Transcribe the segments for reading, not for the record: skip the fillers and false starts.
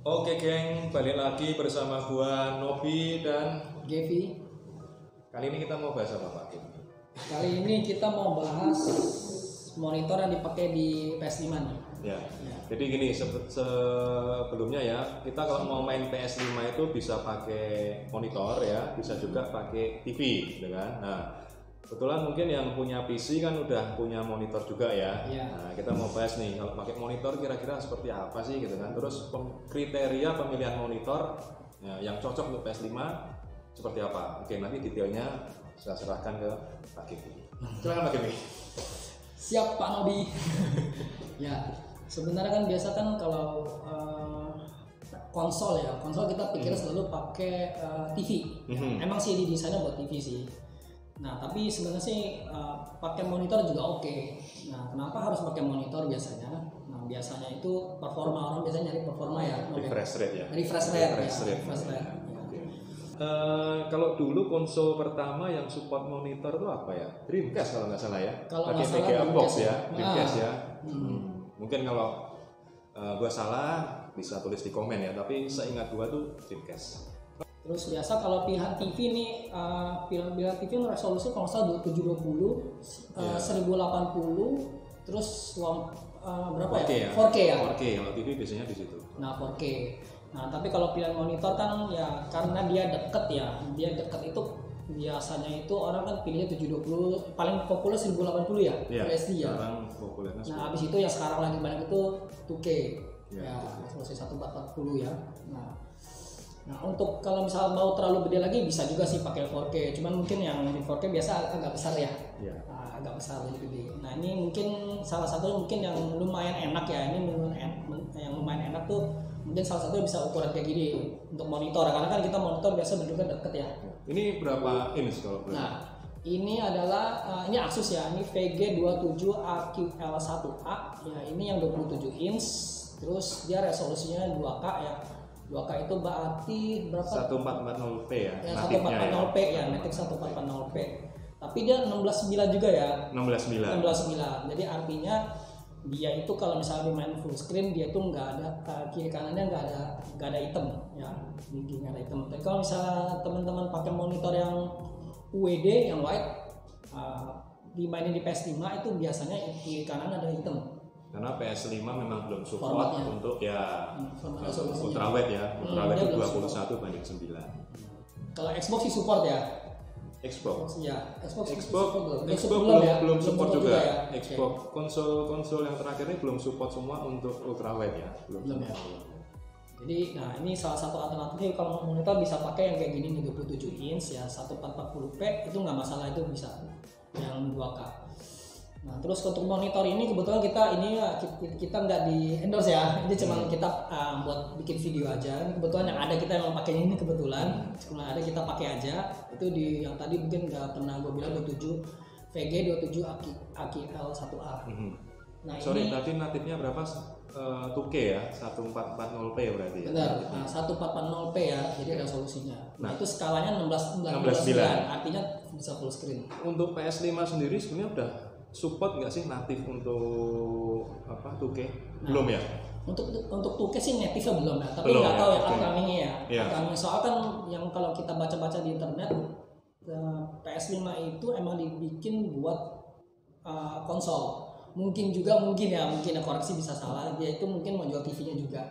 Oke geng, balik lagi bersama gua Nobi dan Gevi. kali ini kita mau bahas apa Pak? Kali ini kita mau bahas monitor yang dipakai di PS5 nih. Ya. Jadi gini, sebelumnya ya, kita kalau mau main PS5 itu bisa pakai monitor ya, bisa juga pakai TV gitu kan. Nah, kebetulan mungkin yang punya PC kan udah punya monitor juga ya. Nah, kita mau bahas nih, kalau pakai monitor kira-kira seperti apa sih gitu kan. Terus kriteria pemilihan monitor ya, yang cocok untuk PS5 seperti apa. Oke, nanti detailnya saya serahkan ke Pak Gevi. Silakan Pak Gevi. Siap Pak Nobi. Ya, sebenarnya kan biasa kan kalau konsol kita pikir selalu pakai TV. Emang sih didesainnya buat TV sih. Nah, tapi sebenarnya sih pakai monitor juga oke. Nah, kenapa harus pakai monitor biasanya? Nah, biasanya itu performa, orang biasanya nyari performa ya. Refresh rate ya. Refresh rate. Kalau dulu konsol pertama yang support monitor itu apa ya? Dreamcast kalau nggak salah ya. Pakai VGA box ya, Dreamcast ya. Mungkin kalau gua salah bisa tulis di komen ya. Tapi seingat gua tuh Dreamcast. Terus biasa kalau pilihan TV nih, pilihan TV resolusi kalau nggak salah 2720, 1080, terus berapa 4K ya? 4K ya. 4K kalau TV biasanya di situ. Nah 4K. Nah tapi kalau pilihan monitor kan ya karena dia deket itu biasanya itu orang kan pilihnya 720, paling populer 1080 ya, Full HD ya. Nah habis itu yang sekarang lagi banyak itu 2K ya, resolusi 1440 ya. Nah untuk kalau misal mau terlalu gede lagi bisa juga sih pakai 4K, cuman mungkin yang di 4K biasa agak besar ya. Nah, agak besar jadi gede. Nah ini mungkin salah satu mungkin yang lumayan enak ya, yang lumayan enak tuh mungkin salah satu bisa ukuran kayak gini untuk monitor, karena kan kita monitor biasa bentuknya deket ya. Ini berapa inch kalau boleh? Nah ini adalah ini Asus ya, ini VG27AQL1A ya, ini yang 27 inch, terus dia resolusinya 2K ya. 2K itu berarti berapa? 1440p ya. Ya 1440p ya, native 1440p. Tapi dia 16:9 juga ya. 16:9. Jadi artinya dia itu kalau misalnya main full screen dia itu nggak ada kiri kanannya nggak ada item ya, nggak ada item. Tapi kalau misalnya teman-teman pakai monitor yang UWD yang white dimainin di PS5 itu biasanya kiri kanan ada item. Karena PS5 memang belum support untuk ya ultrawide ya. Ultrawide itu 21:9. Kalau Xbox sih support ya. Xbox belum support juga ya. Xbox konsol yang terakhir ini belum support semua untuk ultrawide ya. Belum ya. Jadi nah ini salah satu alternatifnya kalau monitor bisa pakai yang kayak gini nih 27 inch ya 1440p itu nggak masalah, itu bisa yang 2K. Nah terus untuk monitor ini kebetulan kita nggak di endorse ya, ini cuma kita buat bikin video aja. Ini kebetulan yang ada kita yang pakai ini kebetulan cuma ada kita pakai aja. Itu di yang tadi mungkin nggak pernah gue bilang 27 VG27 AQL1A. Nah sorry tadi natifnya berapa? 2K ya, 1440p ya berarti ya. Benar, 1440p ya, jadi resolusinya. Nah itu skalanya 16:9, artinya bisa full screen. Untuk PS5 sendiri sebenarnya udah support nggak sih natif untuk 2K? Belum ya? Untuk 2K sih native belum ya, tapi nggak tahu ya upcoming-nya ya. Soal kan yang kalau kita baca-baca di internet PS5 itu emang dibikin buat konsol. Mungkin ya koreksi bisa salah, dia itu mungkin mau jual TV-nya juga.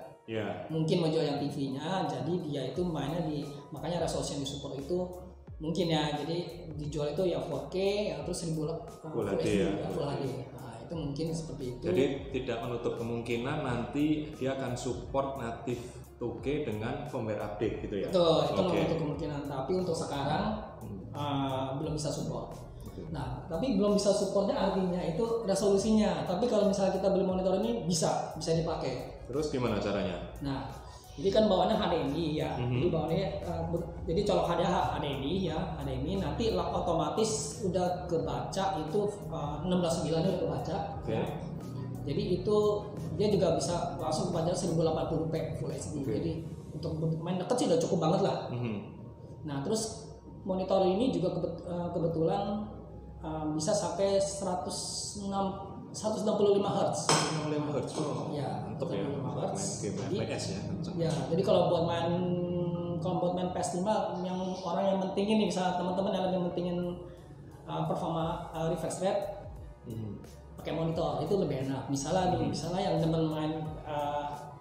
Mungkin mau jual yang TV-nya, jadi dia itu mainnya makanya resolusi yang disupport itu mungkin ya, jadi dijual itu ya 4K ya, terus 1000 Full HD. Nah itu mungkin seperti itu. Jadi tidak menutup kemungkinan nanti dia akan support natif 2K dengan firmware update gitu ya. Betul, itu menutup kemungkinan, tapi untuk sekarang belum bisa support. Nah tapi belum bisa supportnya artinya itu resolusinya, tapi kalau misalnya kita beli monitor ini bisa dipakai. Terus gimana caranya? Nah jadi kan bawaannya HDMI ya, jadi bawaannya jadi colok HDMI ya, HDMI nanti otomatis udah kebaca itu 16:9 udah kebaca. Ya. Jadi itu dia juga bisa langsung kebaca 1080p Full HD. Jadi untuk main deket sih udah cukup banget lah. Nah terus monitor ini juga kebetulan bisa sampai 106 165 Hz. 165 Hz. Oh, ya, mantap ya. Main game PS ya. Ya, jadi kalau buat main PS5 yang orang yang mentingin nih, misalnya teman-teman yang lagi mentingin performa refresh rate, pakai monitor itu lebih enak. Misalnya yang teman main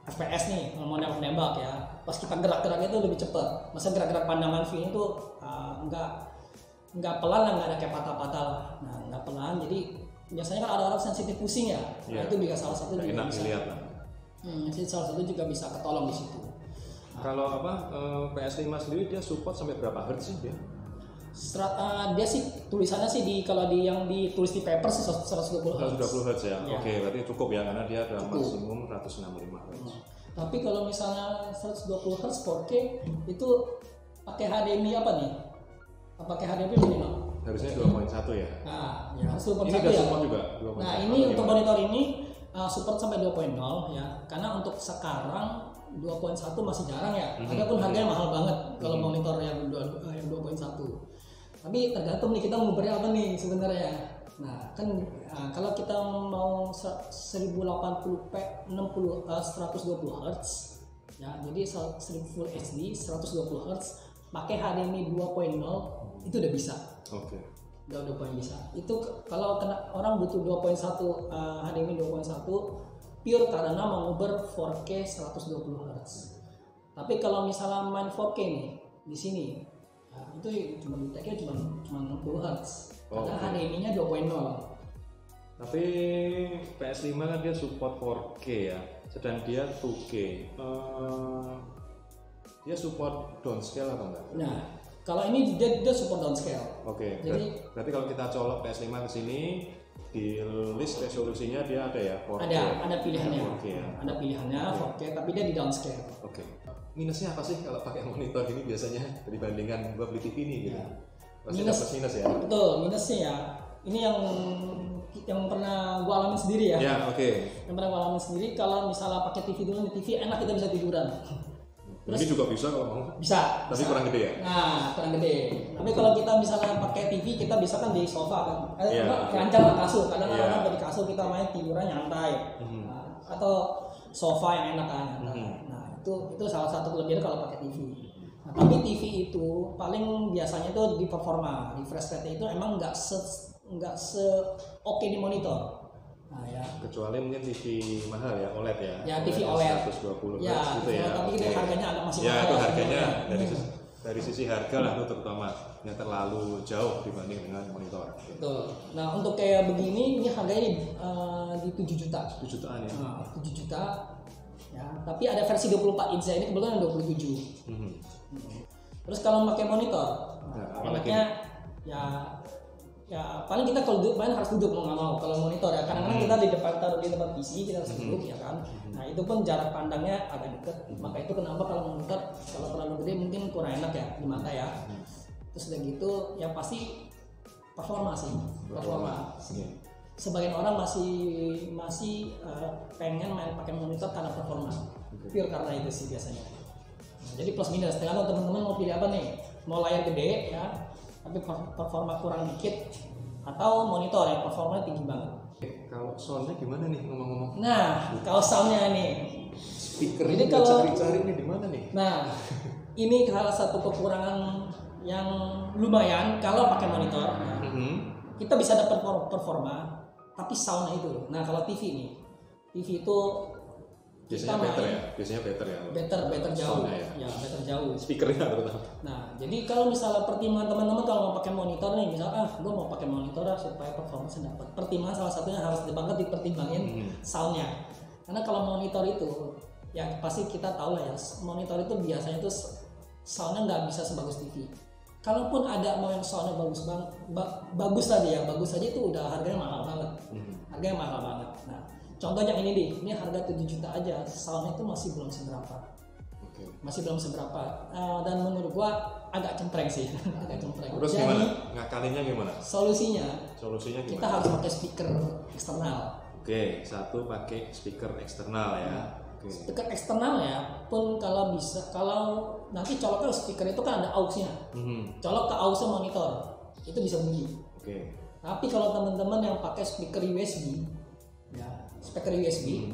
FPS nih, mau nembak ya, pas kita gerak-gerak itu lebih cepat. Masa gerak-gerak pandangan V itu nggak pelan lah, nggak ada kayak patah-patah lah. Nah, nggak pelan, jadi biasanya kan ada orang sensitif pusing ya. Nah, itu juga salah satu juga enak bisa dilihat lah. Jadi salah satu juga bisa ketolong di situ. Kalau PS5 sendiri dia support sampai berapa hertz sih dia? Dia sih tulisannya sih kalau yang ditulis di paper sih 120 Hz. 120 Hz ya. Oke, berarti cukup ya karena dia ada maksimum 165 Hz. Tapi kalau misalnya 120 Hz 4K itu pakai HDMI apa nih? Pakai HDMI minimal. Harusnya 2.1 ya. Nah, ya harus 2.1 ini ya. Support juga 2.1. Nah, ini untuk monitor ini support sampai 2.0 ya. Karena untuk sekarang 2.1 masih jarang ya. Adapun harganya mahal banget kalau monitor yang 2.1. Tapi tergantung nih kita mau beri apa nih sebenarnya. Nah, kan kalau kita mau 1080p 120 Hz ya, jadi 1000 Full HD 120 Hz pakai HDMI 2.0 itu udah bisa. Oke. Udah bisa. Itu kalau orang butuh 2.1 HDMI 2.1 pure karena mengubah 4K 120 Hz. Tapi kalau misalnya main 4K nih di sini, itu cuma deteknya cuma 60 Hz. Karena HDMI-nya 2.0. Tapi PS5 kan dia support 4K ya, sedang dia 2K. Dia support downscale atau enggak? Nah, kalau ini dia support downscale. Oke. Jadi berarti kalau kita colok PS5 ke sini, di list resolusinya dia ada ya 4K. Ada pilihannya. 4K ya. Ada pilihannya 4K, tapi dia di downscale. Oke. Minusnya apa sih kalau pakai monitor ini biasanya dibandingkan gua beli TV ini gitu? Pasti dapat minus ya. Betul, minusnya ya. Ini yang pernah gua alamin sendiri ya. Ya, oke. Yang pernah gua alamin sendiri, kalau misalnya pakai TV dulu, di TV enak kita bisa tiduran. Terus, ini juga bisa kalau mau. Bisa. Tapi kurang gede ya? Nah, kurang gede. Tapi kalau kita misalnya pakai TV, kita bisa kan di sofa kan. Rancang lah kasur. Kadang-kadang di kasur kita main tiduran nyantai. Atau sofa yang enak kan. Nah, itu salah satu kelebihan kalau pakai TV. Nah, tapi TV itu paling biasanya itu di performa, refresh rate itu emang nggak se oke di monitor. Nah, ya. Kecuali mungkin TV mahal ya, OLED ya. Ya, TV OLED 120 ya, gitu ya. Tapi itu harganya agak masih ya, mahal. Itu harganya dari sisi harga lah itu terutama nggak terlalu jauh dibanding dengan monitor. Betul. Nah, untuk kayak begini ini harganya di 7 juta. 7 jutaan ya. 7 juta. Ya, tapi ada versi 24 inch ini kebetulan 27. Terus kalau pakai monitor, enaknya ya paling kita kalau duduk main harus duduk mau nggak mau kalau monitor ya. Kadang-kadang kita di depan taruh di tempat PC kita harus duduk ya kan. Nah, itu pun jarak pandangnya agak dekat. Maka itu kenapa kalau monitor kalau terlalu gede mungkin kurang enak ya di mata ya. Terus udah gitu ya pasti performa sih. Performa. Sebagian orang masih pengen main pakai monitor karena performa. Pure karena itu sih biasanya. Nah, jadi plus minus. Tergantung teman-teman mau pilih apa nih. Mau layar gede ya, tapi performa kurang dikit, atau monitor yang performanya tinggi banget. Kalau soundnya gimana nih ngomong-ngomong? Nah, kalau soundnya nih, speaker ini kalau cari-cari nih di mana nih? Nah, ini salah satu kekurangan yang lumayan kalau pakai monitor. Kita bisa dapat performa, tapi soundnya itu. Nah, kalau TV nih, TV itu biasanya better ya. Better jauh. Ya, better jauh. Speakernya terutama. Nah, jadi kalau misalnya pertimbangan teman-teman kalau mau pakai monitor nih, misalnya gue mau pakai monitor supaya performance dapat. Pertimbangan salah satunya harus banget dipertimbangin soundnya. Karena kalau monitor itu, ya pasti kita tahu lah ya, monitor itu biasanya itu soundnya nggak bisa sebagus TV. Kalaupun ada mau yang soundnya bagus tadi ya, bagus aja itu udah harganya mahal banget. Harganya mahal banget. Nah, contohnya ini nih, ini harga 7 juta aja, soundnya itu masih belum seberapa. Masih belum seberapa. Dan menurut gua agak cempreng sih, agak cempreng. Terus jadi, gimana? Ngakalinnya gimana? Solusinya gimana? Kita harus pakai speaker eksternal. Oke, satu pakai speaker eksternal ya. Speaker eksternal ya, pun kalau bisa, kalau nanti coloknya speaker itu kan ada aux-nya. Colok ke aux monitor, itu bisa bunyi. Tapi kalau teman-teman yang pakai speaker USB, ya speaker USB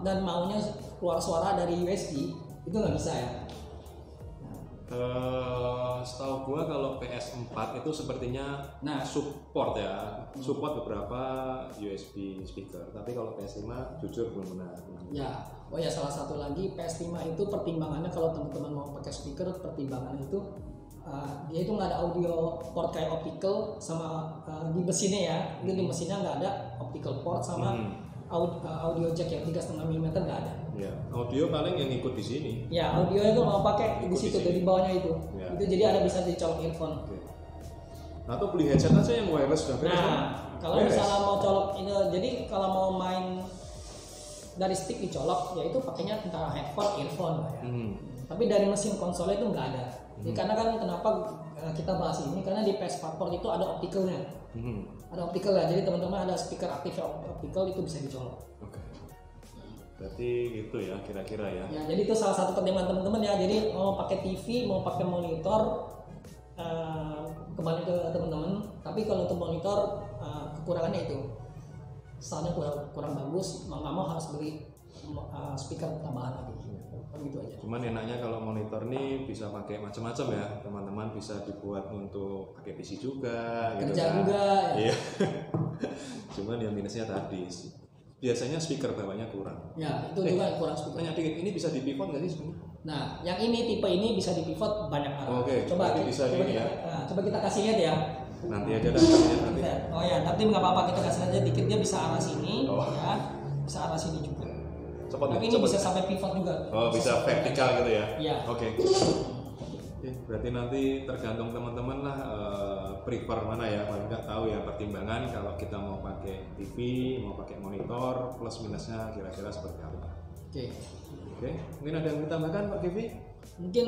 dan maunya keluar suara dari USB itu nggak bisa ya. Setahu gua kalau PS4 itu sepertinya support ya, support beberapa USB speaker. Tapi kalau PS5 jujur belum benar. Ya, oh ya salah satu lagi PS5 itu pertimbangannya kalau teman-teman mau pakai speaker, pertimbangannya itu dia itu nggak ada audio port kayak optical sama di mesinnya ya. Itu di mesinnya nggak ada optical port sama audio jack yang 3,5 mm nggak ada. Ya, audio paling yang ikut di sini. Ya, audio itu mau pakai di situ dari bawahnya itu. Ya. Itu jadi ada bisa dicolok earphone. Oke. Nah, atau beli headset aja yang wireless sudah beres. Nah, kalau misalnya mau colok ini, jadi kalau mau main dari stick dicolok, ya itu pakainya antara headphone, earphone ya. Tapi dari mesin konsolnya itu nggak ada. Jadi karena kan kenapa kita bahas ini karena di PS4 port itu ada opticalnya. Ada optical ya, jadi teman-teman ada speaker aktif optical itu bisa dicolok. Oke. Berarti gitu ya kira-kira ya. Ya, jadi itu salah satu pertimbangan teman-teman ya. Jadi mau pakai TV, mau pakai monitor, kembali ke teman-teman. Tapi kalau untuk monitor kekurangannya itu, soundnya kurang bagus. Mau nggak mau harus beli speaker tambahan lagi. Gitu aja. Cuman enaknya kalau monitor nih bisa pakai macam-macam ya, teman-teman bisa dibuat untuk pakai PC juga. Kerja gitu kan. juga. Iya. Cuman yang minusnya tadi biasanya speaker bawahnya kurang. Ya, itu juga kurang speaker. Tanya dikit, ini bisa di pivot nggak sih sebenarnya? Nah, yang ini tipe ini bisa di pivot banyak arah. Oke. Coba bisa coba gini ya. Coba kita kasih lihat ya. Nanti aja nanti. Oh ya, tapi nggak apa-apa kita kasih aja dikit dia bisa arah sini, ya, bisa arah sini juga. Tapi ini bisa sampai pivot juga. Oh, bisa vertikal gitu ya? Iya. Oke. Berarti nanti tergantung teman-teman lah prefer mana ya, paling nggak tahu ya pertimbangan kalau kita mau pakai TV, mau pakai monitor, plus minusnya kira-kira seperti apa. Oke. Mungkin ada yang ditambahkan Pak Kevi? Mungkin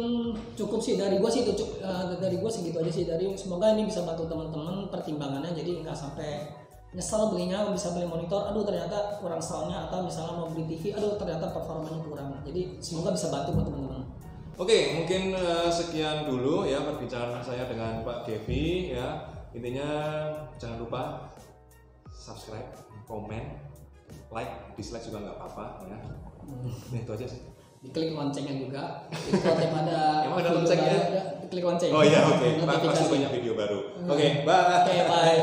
cukup sih dari gua sih itu dari gua segitu aja sih. Semoga ini bisa bantu teman-teman pertimbangannya jadi nggak sampai nyesel belinya, bisa beli monitor, aduh ternyata kurang soundnya, atau misalnya mau beli TV, aduh ternyata performanya kurang. Jadi semoga bisa bantu buat teman-teman. Oke, mungkin sekian dulu ya perbincangan saya dengan Pak Kevi ya. Intinya jangan lupa subscribe, komen, like, dislike juga nggak apa-apa ya. Itu aja sih. Diklik loncengnya juga. Kalau ada emang ada loncengnya? Diklik lonceng. Oh iya, oke. Pasti banyak video baru. Oke, bye. Oke, bye.